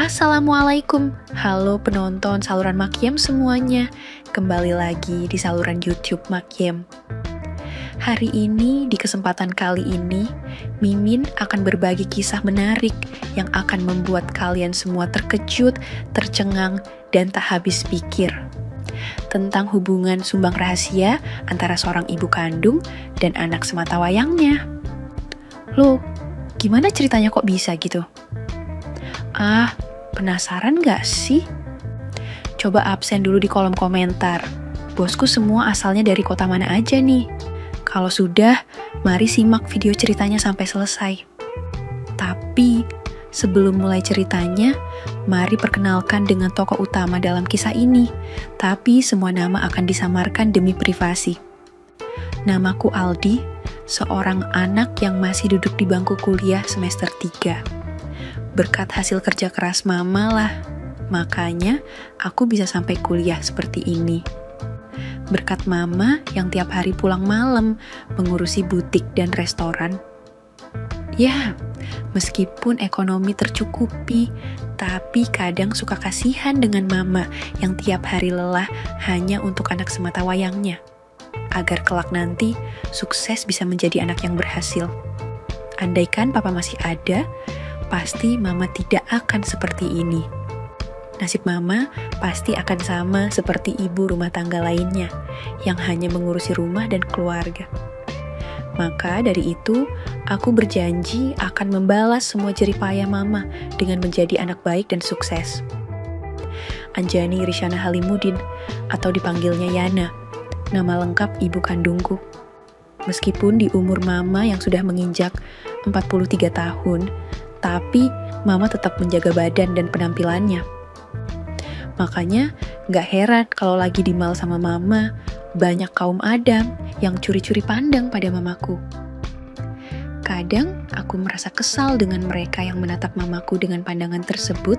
Assalamualaikum, halo penonton saluran Makiem semuanya. Kembali lagi di saluran YouTube Makiem. Hari ini, di kesempatan kali ini, Mimin akan berbagi kisah menarik yang akan membuat kalian semua terkejut, tercengang, dan tak habis pikir. Tentang hubungan sumbang rahasia antara seorang ibu kandung dan anak sematawayangnya. Loh, gimana ceritanya kok bisa gitu? Penasaran gak sih? Coba absen dulu di kolom komentar. Bosku semua asalnya dari kota mana aja nih? Kalau sudah, mari simak video ceritanya sampai selesai. Tapi, sebelum mulai ceritanya, mari perkenalkan dengan tokoh utama dalam kisah ini. Tapi semua nama akan disamarkan demi privasi. Namaku Aldi, seorang anak yang masih duduk di bangku kuliah semester 3. Berkat hasil kerja keras mama lah, makanya aku bisa sampai kuliah seperti ini. Berkat mama yang tiap hari pulang malam mengurusi butik dan restoran. Ya, meskipun ekonomi tercukupi, tapi kadang suka kasihan dengan mama yang tiap hari lelah hanya untuk anak sematawayangnya. Agar kelak nanti sukses bisa menjadi anak yang berhasil. Andaikan papa masih ada, pasti mama tidak akan seperti ini. Nasib mama pasti akan sama seperti ibu rumah tangga lainnya yang hanya mengurusi rumah dan keluarga. Maka dari itu, aku berjanji akan membalas semua jerih payah mama dengan menjadi anak baik dan sukses. Anjani Risyana Halimudin, atau dipanggilnya Yana, nama lengkap ibu kandungku. Meskipun di umur mama yang sudah menginjak 43 tahun, tapi mama tetap menjaga badan dan penampilannya. Makanya gak heran kalau lagi di mall sama mama, banyak kaum adam yang curi-curi pandang pada mamaku. Kadang aku merasa kesal dengan mereka yang menatap mamaku dengan pandangan tersebut,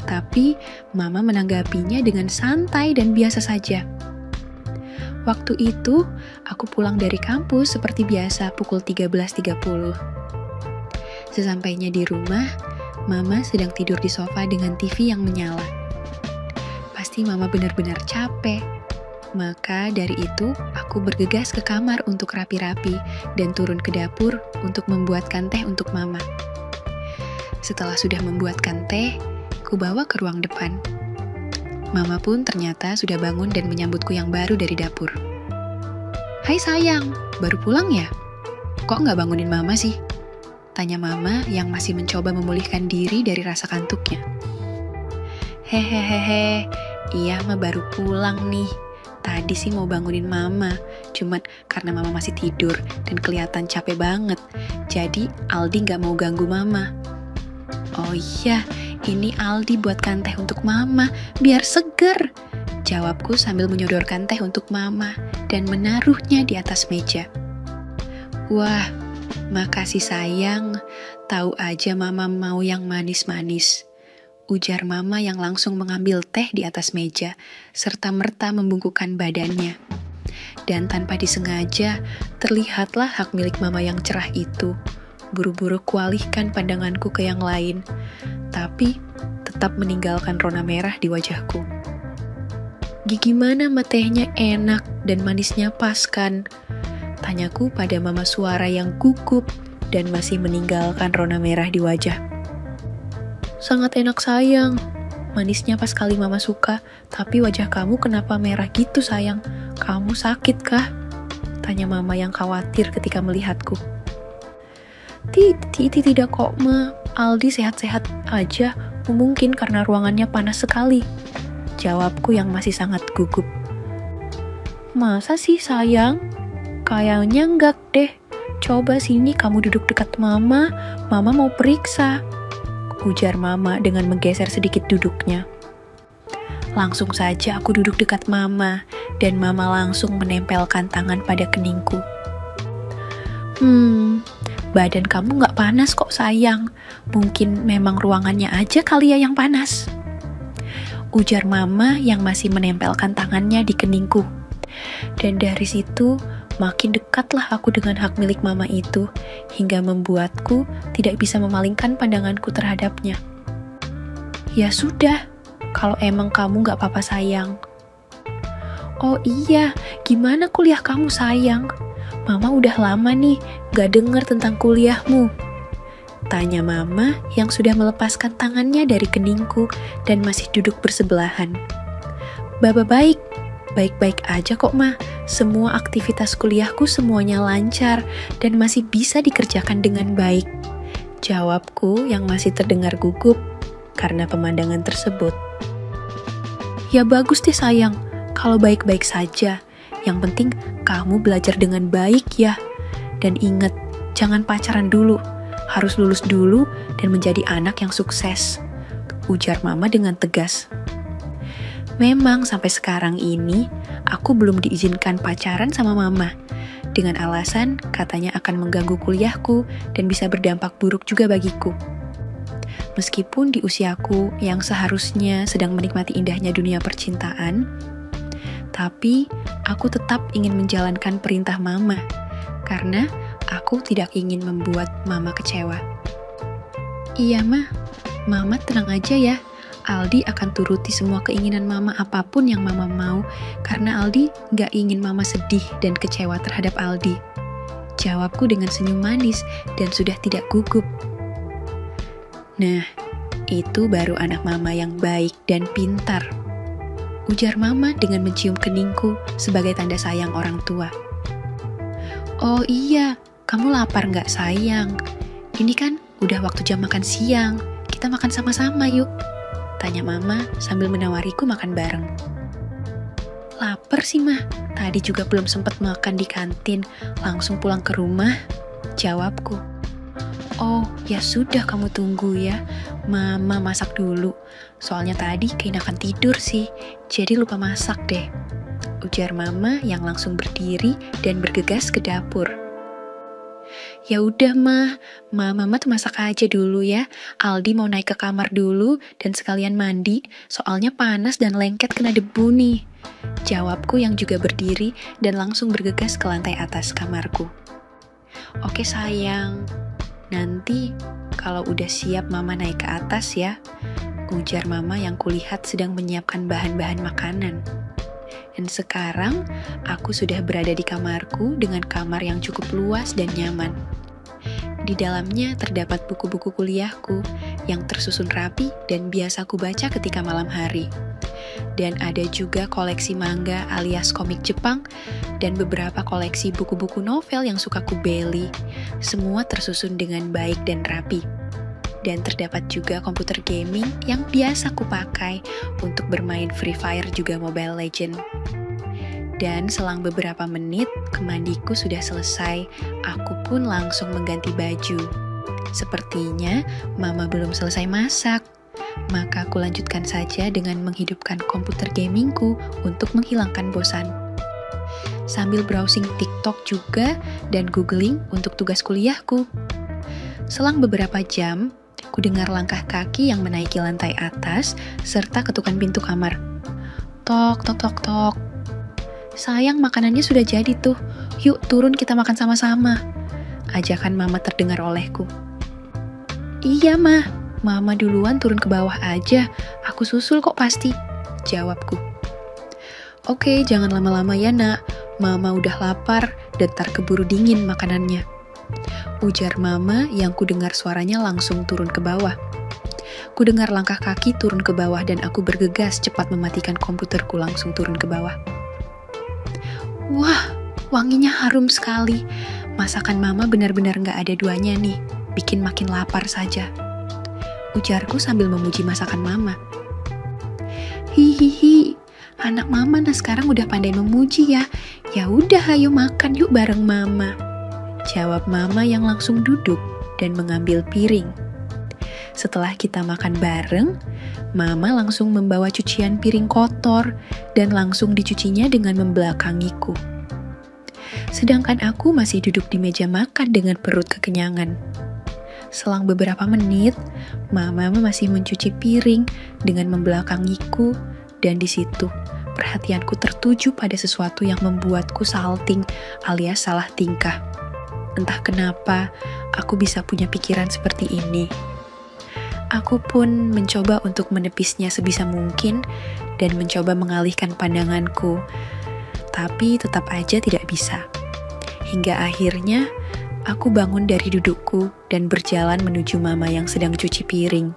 tapi mama menanggapinya dengan santai dan biasa saja. Waktu itu, aku pulang dari kampus seperti biasa pukul 13.30. Sesampainya di rumah, mama sedang tidur di sofa dengan TV yang menyala. Pasti mama benar-benar capek. Maka dari itu, aku bergegas ke kamar untuk rapi-rapi dan turun ke dapur untuk membuatkan teh untuk mama. Setelah sudah membuatkan teh, ku bawa ke ruang depan. Mama pun ternyata sudah bangun dan menyambutku yang baru dari dapur. "Hai sayang, baru pulang ya? Kok nggak bangunin mama sih?" Tanya mama yang masih mencoba memulihkan diri dari rasa kantuknya. Hehehehe, iya mah baru pulang nih. Tadi sih mau bangunin mama, cuman karena mama masih tidur dan kelihatan capek banget. Jadi Aldi gak mau ganggu mama. Oh iya, ini Aldi buatkan teh untuk mama, biar seger. Jawabku sambil menyodorkan teh untuk mama dan menaruhnya di atas meja. Wah, makasih sayang, tahu aja mama mau yang manis-manis. Ujar mama yang langsung mengambil teh di atas meja, serta merta membungkukkan badannya. Dan tanpa disengaja, terlihatlah hak milik mama yang cerah itu. Buru-buru kualihkan pandanganku ke yang lain, tapi tetap meninggalkan rona merah di wajahku. Gimana tehnya enak dan manisnya pas kan? Tanyaku pada mama suara yang gugup dan masih meninggalkan rona merah di wajah. Sangat enak sayang, manisnya pas kali mama suka, tapi wajah kamu kenapa merah gitu sayang? Kamu sakit kah? Tanya mama yang khawatir ketika melihatku. Tidak kok ma, Aldi sehat-sehat aja, mungkin karena ruangannya panas sekali. Jawabku yang masih sangat gugup. Masa sih sayang? Kayaknya enggak deh. Coba sini kamu duduk dekat mama mau periksa. Ujar mama dengan menggeser sedikit duduknya. Langsung saja aku duduk dekat mama, dan mama langsung menempelkan tangan pada keningku. Badan kamu gak panas kok sayang. Mungkin memang ruangannya aja kali ya yang panas. Ujar mama yang masih menempelkan tangannya di keningku. Dan dari situ, makin dekatlah aku dengan hak milik mama itu, hingga membuatku tidak bisa memalingkan pandanganku terhadapnya. Ya sudah, kalau emang kamu gak apa-apa sayang. Oh iya, gimana kuliah kamu sayang? Mama udah lama nih gak denger tentang kuliahmu. Tanya Mama yang sudah melepaskan tangannya dari keningku dan masih duduk bersebelahan. Baba baik-baik aja kok Ma. Semua aktivitas kuliahku semuanya lancar dan masih bisa dikerjakan dengan baik. Jawabku yang masih terdengar gugup karena pemandangan tersebut. Ya bagus deh sayang, kalau baik-baik saja. Yang penting kamu belajar dengan baik ya. Dan ingat, jangan pacaran dulu. Harus lulus dulu dan menjadi anak yang sukses, ujar Mama dengan tegas. Memang sampai sekarang ini, aku belum diizinkan pacaran sama Mama. Dengan alasan katanya akan mengganggu kuliahku dan bisa berdampak buruk juga bagiku. Meskipun di usiaku yang seharusnya sedang menikmati indahnya dunia percintaan, tapi aku tetap ingin menjalankan perintah Mama, karena aku tidak ingin membuat Mama kecewa. Iya Ma, Mama tenang aja ya. Aldi akan turuti semua keinginan Mama apapun yang Mama mau, karena Aldi gak ingin Mama sedih dan kecewa terhadap Aldi. Jawabku dengan senyum manis dan sudah tidak gugup. Nah, itu baru anak Mama yang baik dan pintar, ujar Mama dengan mencium keningku sebagai tanda sayang orang tua. Oh iya, kamu lapar nggak sayang? Ini kan udah waktu jam makan siang, kita makan sama-sama yuk. Tanya Mama sambil menawariku makan bareng. Lapar sih Mah, tadi juga belum sempat makan di kantin, langsung pulang ke rumah, jawabku. Oh ya sudah kamu tunggu ya, Mama masak dulu. Soalnya tadi keenakan tidur sih, jadi lupa masak deh, ujar Mama yang langsung berdiri dan bergegas ke dapur. Ya udah Mama tuh masak aja dulu ya. Aldi mau naik ke kamar dulu dan sekalian mandi, soalnya panas dan lengket kena debu nih, jawabku yang juga berdiri dan langsung bergegas ke lantai atas kamarku. Oke sayang, nanti kalau udah siap Mama naik ke atas ya, ujar Mama yang kulihat sedang menyiapkan bahan-bahan makanan. Dan sekarang, aku sudah berada di kamarku dengan kamar yang cukup luas dan nyaman. Di dalamnya terdapat buku-buku kuliahku yang tersusun rapi dan biasa ku baca ketika malam hari. Dan ada juga koleksi manga alias komik Jepang dan beberapa koleksi buku-buku novel yang suka ku beli. Semua tersusun dengan baik dan rapi. Dan terdapat juga komputer gaming yang biasa ku pakai untuk bermain Free Fire juga Mobile Legends. Dan selang beberapa menit, kemandiku sudah selesai. Aku pun langsung mengganti baju. Sepertinya Mama belum selesai masak. Maka aku lanjutkan saja dengan menghidupkan komputer gamingku untuk menghilangkan bosan. Sambil browsing TikTok juga dan googling untuk tugas kuliahku. Selang beberapa jam, ku dengar langkah kaki yang menaiki lantai atas serta ketukan pintu kamar. Tok, tok, tok, tok. Sayang, makanannya sudah jadi tuh. Yuk turun kita makan sama-sama, ajakan Mama terdengar olehku. Iya Mama duluan turun ke bawah aja. Aku susul kok pasti, jawabku. Oke, jangan lama-lama ya nak. Mama udah lapar dan tar keburu dingin makanannya, ujar Mama yang ku dengar suaranya langsung turun ke bawah. Ku dengar langkah kaki turun ke bawah dan aku bergegas cepat mematikan komputerku langsung turun ke bawah. Wah, wanginya harum sekali. Masakan Mama benar-benar gak ada duanya nih, bikin makin lapar saja, ujarku sambil memuji masakan Mama. Hihihi, anak Mama nah sekarang udah pandai memuji ya. Ya udah, ayo makan yuk bareng Mama, jawab Mama yang langsung duduk dan mengambil piring. Setelah kita makan bareng, Mama langsung membawa cucian piring kotor dan langsung dicucinya dengan membelakangiku. Sedangkan aku masih duduk di meja makan dengan perut kekenyangan. Selang beberapa menit, Mama masih mencuci piring dengan membelakangiku dan di situ perhatianku tertuju pada sesuatu yang membuatku salting alias salah tingkah. Entah kenapa, aku bisa punya pikiran seperti ini. Aku pun mencoba untuk menepisnya sebisa mungkin dan mencoba mengalihkan pandanganku, tapi tetap aja tidak bisa. Hingga akhirnya, aku bangun dari dudukku dan berjalan menuju mama yang sedang cuci piring.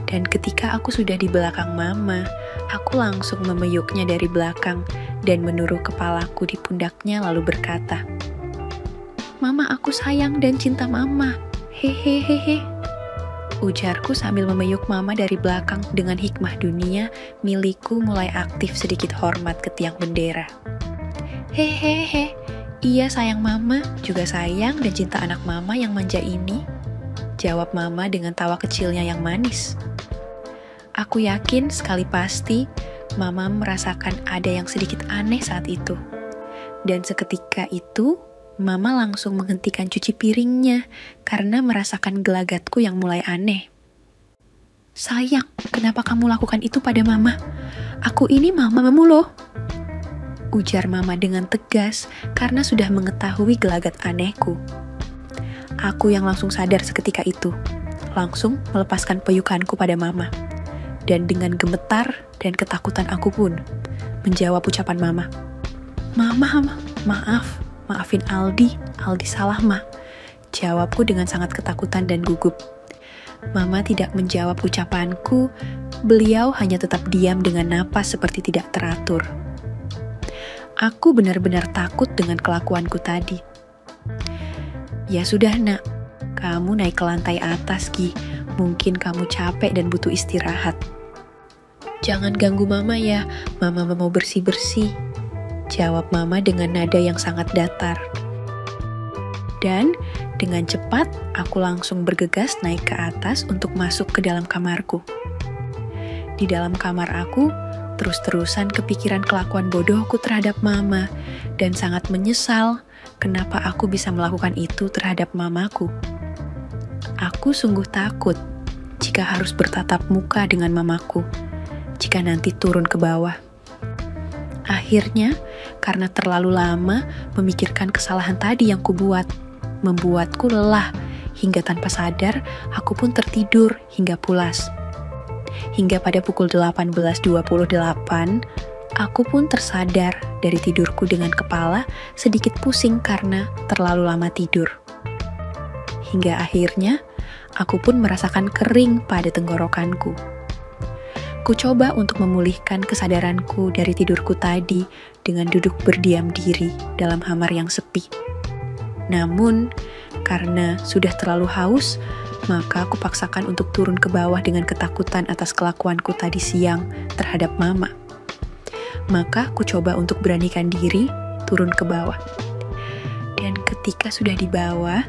Dan ketika aku sudah di belakang mama, aku langsung memeyuknya dari belakang dan menuruh kepalaku di pundaknya lalu berkata, "Mama, aku sayang dan cinta mama. Hehehehe." Ujarku sambil memeyuk mama dari belakang dengan hikmah dunia milikku mulai aktif sedikit hormat ke tiang bendera. "Hehehe, iya sayang mama, juga sayang dan cinta anak mama yang manja ini," jawab mama dengan tawa kecilnya yang manis. Aku yakin sekali pasti mama merasakan ada yang sedikit aneh saat itu. Dan seketika itu, mama langsung menghentikan cuci piringnya karena merasakan gelagatku yang mulai aneh. "Sayang, kenapa kamu lakukan itu pada mama? Aku ini mamamu loh," ujar mama dengan tegas karena sudah mengetahui gelagat anehku. Aku yang langsung sadar seketika itu, langsung melepaskan peyukanku pada mama. Dan dengan gemetar dan ketakutan aku pun menjawab ucapan mama. "Mama, maafin Aldi salah ma," jawabku dengan sangat ketakutan dan gugup. Mama tidak menjawab ucapanku, beliau hanya tetap diam dengan napas seperti tidak teratur. Aku benar-benar takut dengan kelakuanku tadi. "Ya sudah nak, kamu naik ke lantai atas Gi, mungkin kamu capek dan butuh istirahat." "Jangan ganggu mama ya, mama mau bersih-bersih," jawab mama dengan nada yang sangat datar. Dan dengan cepat, aku langsung bergegas naik ke atas untuk masuk ke dalam kamarku. Di dalam kamar aku, terus-terusan kepikiran kelakuan bodohku terhadap mama, dan sangat menyesal kenapa aku bisa melakukan itu terhadap mamaku. Aku sungguh takut jika harus bertatap muka dengan mamaku, jika nanti turun ke bawah. Akhirnya, karena terlalu lama memikirkan kesalahan tadi yang kubuat, membuatku lelah hingga tanpa sadar aku pun tertidur hingga pulas. Hingga pada pukul 18.28, aku pun tersadar dari tidurku dengan kepala sedikit pusing karena terlalu lama tidur. Hingga akhirnya, aku pun merasakan kering pada tenggorokanku. Ku coba untuk memulihkan kesadaranku dari tidurku tadi dengan duduk berdiam diri dalam kamar yang sepi. Namun, karena sudah terlalu haus, maka aku paksakan untuk turun ke bawah dengan ketakutan atas kelakuanku tadi siang terhadap mama. Maka aku coba untuk beranikan diri turun ke bawah. Dan ketika sudah di bawah,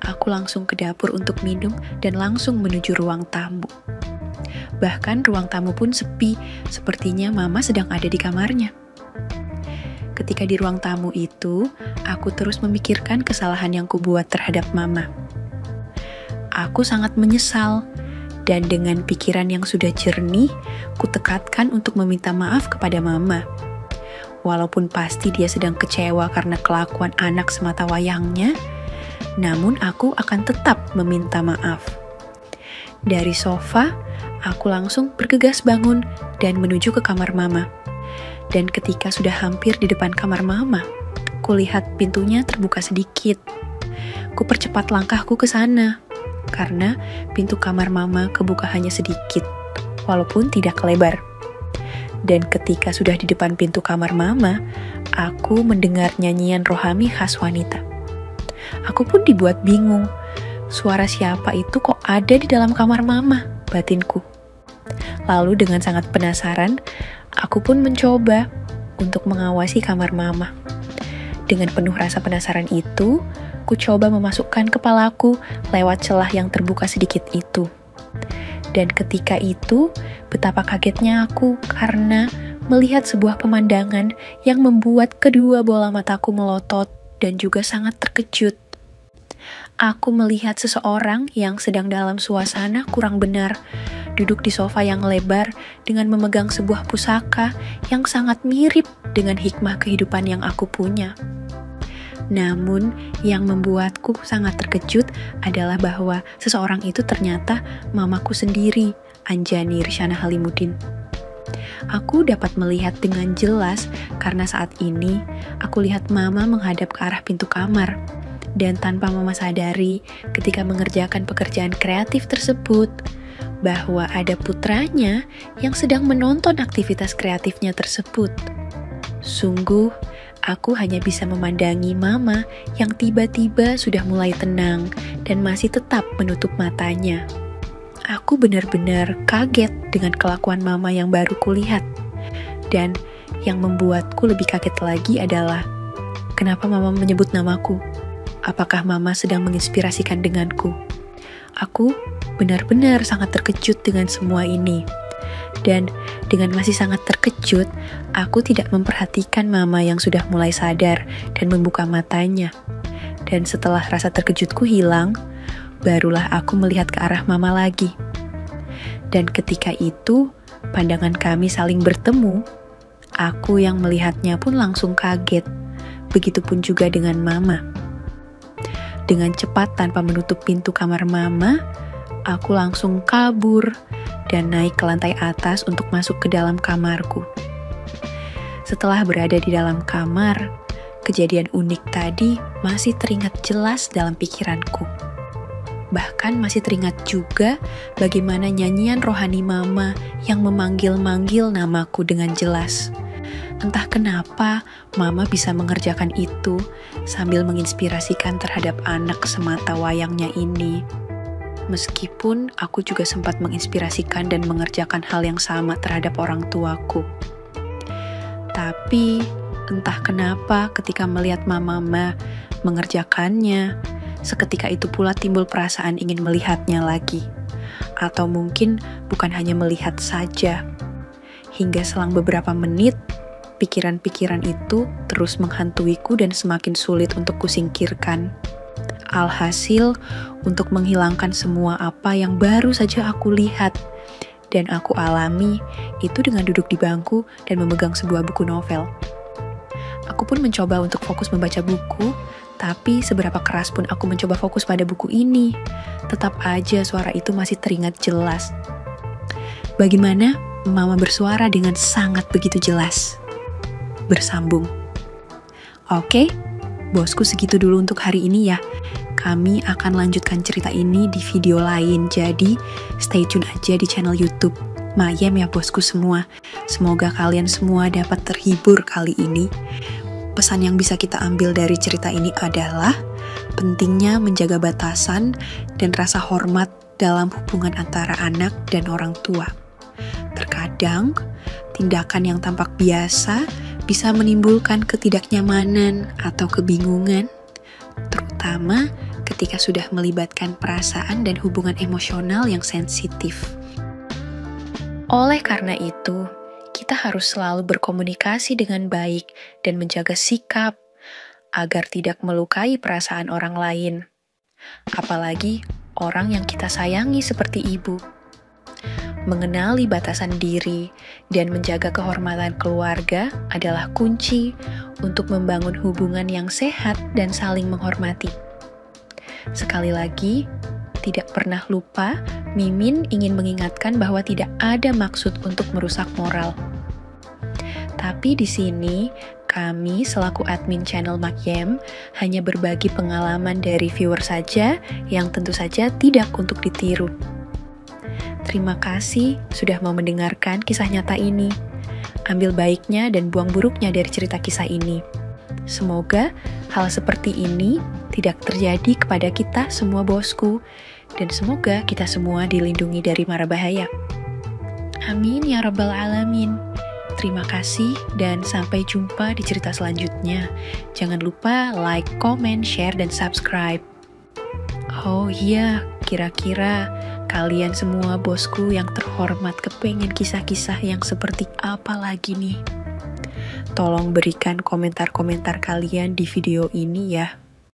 aku langsung ke dapur untuk minum dan langsung menuju ruang tamu. Bahkan ruang tamu pun sepi, sepertinya mama sedang ada di kamarnya. Ketika di ruang tamu itu, aku terus memikirkan kesalahan yang kubuat terhadap mama. Aku sangat menyesal, dan dengan pikiran yang sudah jernih, kutekatkan untuk meminta maaf kepada mama. Walaupun pasti dia sedang kecewa karena kelakuan anak semata wayangnya, namun aku akan tetap meminta maaf. Dari sofa, aku langsung bergegas bangun dan menuju ke kamar mama. Dan ketika sudah hampir di depan kamar mama, kulihat pintunya terbuka sedikit. Ku percepat langkahku ke sana, karena pintu kamar mama kebuka hanya sedikit, walaupun tidak lebar. Dan ketika sudah di depan pintu kamar mama, aku mendengar nyanyian rohani khas wanita. Aku pun dibuat bingung, suara siapa itu kok ada di dalam kamar mama, batinku. Lalu dengan sangat penasaran, aku pun mencoba untuk mengawasi kamar mama. Dengan penuh rasa penasaran itu, ku coba memasukkan kepalaku lewat celah yang terbuka sedikit itu. Dan ketika itu, betapa kagetnya aku karena melihat sebuah pemandangan yang membuat kedua bola mataku melotot dan juga sangat terkejut. Aku melihat seseorang yang sedang dalam suasana kurang benar, duduk di sofa yang lebar dengan memegang sebuah pusaka yang sangat mirip dengan hikmah kehidupan yang aku punya. Namun, yang membuatku sangat terkejut adalah bahwa seseorang itu ternyata mamaku sendiri, Anjani Risyana Halimuddin. Aku dapat melihat dengan jelas karena saat ini aku lihat mama menghadap ke arah pintu kamar. Dan tanpa mama sadari ketika mengerjakan pekerjaan kreatif tersebut, bahwa ada putranya yang sedang menonton aktivitas kreatifnya tersebut. Sungguh, aku hanya bisa memandangi mama yang tiba-tiba sudah mulai tenang dan masih tetap menutup matanya. Aku benar-benar kaget dengan kelakuan mama yang baru kulihat. Dan yang membuatku lebih kaget lagi adalah, kenapa mama menyebut namaku? Apakah mama sedang menginspirasikan denganku? Aku benar-benar sangat terkejut dengan semua ini. Dan dengan masih sangat terkejut, aku tidak memperhatikan mama yang sudah mulai sadar dan membuka matanya. Dan setelah rasa terkejutku hilang, barulah aku melihat ke arah mama lagi. Dan ketika itu, pandangan kami saling bertemu. Aku yang melihatnya pun langsung kaget. Begitupun juga dengan mama. Dengan cepat tanpa menutup pintu kamar mama, aku langsung kabur dan naik ke lantai atas untuk masuk ke dalam kamarku. Setelah berada di dalam kamar, kejadian unik tadi masih teringat jelas dalam pikiranku. Bahkan masih teringat juga bagaimana nyanyian rohani mama yang memanggil-manggil namaku dengan jelas. Entah kenapa mama bisa mengerjakan itu sambil menginspirasikan terhadap anak semata wayangnya ini. Meskipun aku juga sempat menginspirasikan dan mengerjakan hal yang sama terhadap orang tuaku. Tapi entah kenapa ketika melihat mama mengerjakannya, seketika itu pula timbul perasaan ingin melihatnya lagi. Atau mungkin bukan hanya melihat saja. Hingga selang beberapa menit, pikiran-pikiran itu terus menghantuiku dan semakin sulit untuk kusingkirkan. Alhasil, untuk menghilangkan semua apa yang baru saja aku lihat dan aku alami, itu dengan duduk di bangku dan memegang sebuah buku novel. Aku pun mencoba untuk fokus membaca buku, tapi seberapa keras pun aku mencoba fokus pada buku ini, tetap aja suara itu masih teringat jelas. Bagaimana mama bersuara dengan sangat begitu jelas. Bersambung. Oke, bosku segitu dulu untuk hari ini ya. Kami akan lanjutkan cerita ini di video lain, jadi stay tune aja di channel YouTube Mayem ya bosku semua. Semoga kalian semua dapat terhibur kali ini. Pesan yang bisa kita ambil dari cerita ini adalah pentingnya menjaga batasan dan rasa hormat dalam hubungan antara anak dan orang tua. Terkadang, tindakan yang tampak biasa bisa menimbulkan ketidaknyamanan atau kebingungan, terutama ketika sudah melibatkan perasaan dan hubungan emosional yang sensitif. Oleh karena itu, kita harus selalu berkomunikasi dengan baik dan menjaga sikap agar tidak melukai perasaan orang lain, apalagi orang yang kita sayangi seperti ibu. Mengenali batasan diri dan menjaga kehormatan keluarga adalah kunci untuk membangun hubungan yang sehat dan saling menghormati. Sekali lagi, tidak pernah lupa, Mimin ingin mengingatkan bahwa tidak ada maksud untuk merusak moral. Tapi di sini, kami selaku admin channel Mayem hanya berbagi pengalaman dari viewer saja yang tentu saja tidak untuk ditiru. Terima kasih sudah mau mendengarkan kisah nyata ini. Ambil baiknya dan buang buruknya dari cerita kisah ini. Semoga hal seperti ini tidak terjadi kepada kita semua bosku, dan semoga kita semua dilindungi dari mara bahaya. Amin ya rabbal alamin. Terima kasih dan sampai jumpa di cerita selanjutnya. Jangan lupa like, comment, share, dan subscribe. Oh iya, kira-kira kalian semua bosku yang terhormat kepengen kisah-kisah yang seperti apa lagi nih? Tolong berikan komentar-komentar kalian di video ini ya.